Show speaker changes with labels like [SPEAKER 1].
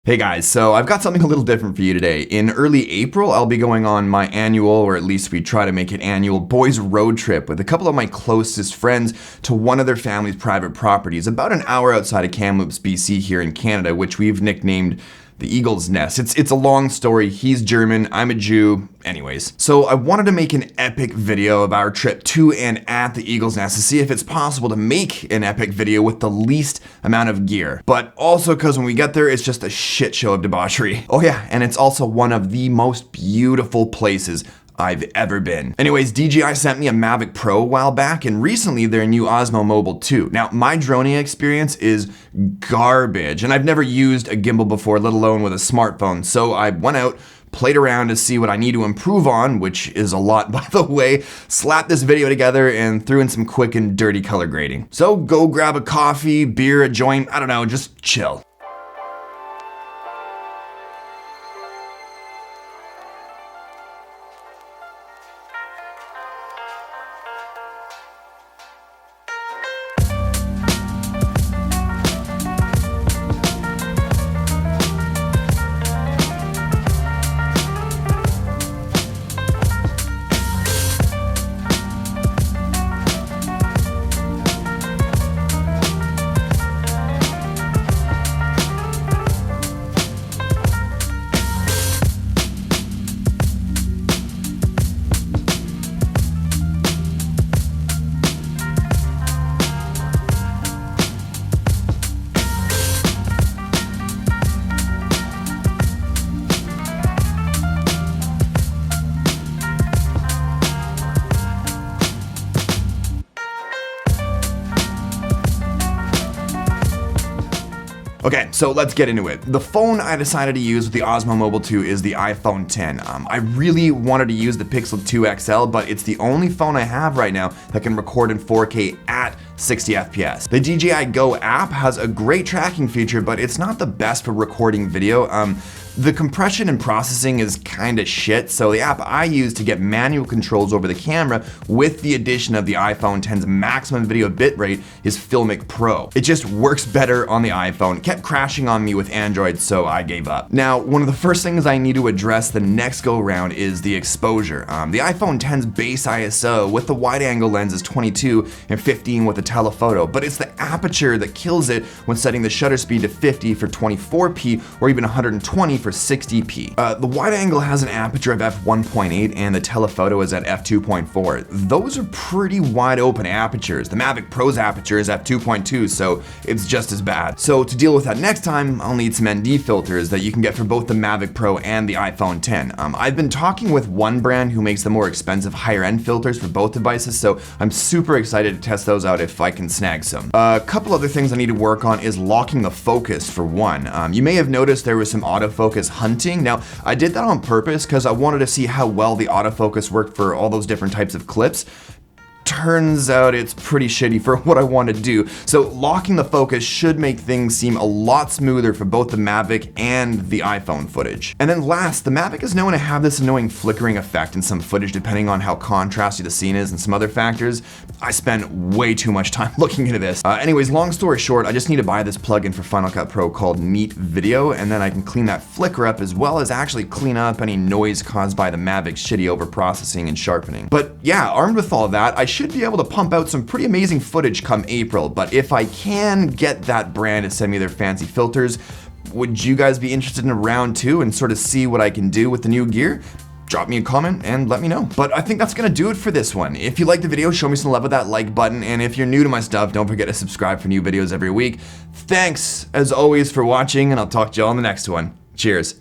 [SPEAKER 1] Hey guys, so I've got something a little different for you today. In early April, I'll be going on my annual, or at least we try to make it annual, boys road trip with a couple of my closest friends to one of their family's private properties, about an hour outside of Kamloops, BC here in Canada, which we've nicknamed the Eagle's Nest. It's a long story. He's German, I'm a Jew. Anyways, so I wanted to make an epic video of our trip to and at the Eagle's Nest to see if it's possible to make an epic video with the least amount of gear. But also because when we get there, it's just a shit show of debauchery. Oh yeah, and it's also one of the most beautiful places I've ever been. Anyways, DJI sent me a Mavic Pro a while back, and recently their new Osmo Mobile 2. Now, my droning experience is garbage, and I've never used a gimbal before, let alone with a smartphone, so I went out, played around to see what I need to improve on, which is a lot, by the way, slapped this video together and threw in some quick and dirty color grading. So go grab a coffee, beer, a joint, I don't know, just chill. Okay, so let's get into it. The phone I decided to use with the Osmo Mobile 2 is the iPhone 10. I really wanted to use the Pixel 2 XL, but it's the only phone I have right now that can record in 4K at 60 FPS. The DJI Go app has a great tracking feature, but it's not the best for recording video. The compression and processing is kinda shit, so the app I use to get manual controls over the camera with the addition of the iPhone 10's maximum video bitrate is FiLMiC Pro. It just works better on the iPhone. It kept crashing on me with Android, so I gave up. Now, one of the first things I need to address the next go around is the exposure. The iPhone 10's base ISO with the wide angle lens is 22 and 15 with the telephoto, but it's the aperture that kills it when setting the shutter speed to 50 for 24p or even 120 for 60p. The wide angle has an aperture of f1.8 and the telephoto is at f2.4. Those are pretty wide open apertures. The Mavic Pro's aperture is f2.2, so it's just as bad. So to deal with that next time, I'll need some ND filters that you can get for both the Mavic Pro and the iPhone 10. I've been talking with one brand who makes the more expensive higher end filters for both devices, so I'm super excited to test those out if I can snag some. A couple other things I need to work on is locking the focus for one. You may have noticed there was some autofocus hunting. Now, I did that on purpose because I wanted to see how well the autofocus worked for all those different types of clips. Turns out it's pretty shitty for what I want to do. So locking the focus should make things seem a lot smoother for both the Mavic and the iPhone footage. And then last, the Mavic is known to have this annoying flickering effect in some footage depending on how contrasty the scene is and some other factors. I spent way too much time looking into this. Anyways, long story short, I just need to buy this plugin for Final Cut Pro called Neat Video, and then I can clean that flicker up as well as actually clean up any noise caused by the Mavic's shitty overprocessing and sharpening. But yeah, armed with all of that, I should be able to pump out some pretty amazing footage come April, but if I can get that brand to send me their fancy filters, would you guys be interested in a round two and sort of see what I can do with the new gear? Drop me a comment and let me know. But I think that's gonna do it for this one. If you liked the video, show me some love with that like button, and if you're new to my stuff, don't forget to subscribe for new videos every week. Thanks, as always, for watching, and I'll talk to you all in the next one. Cheers.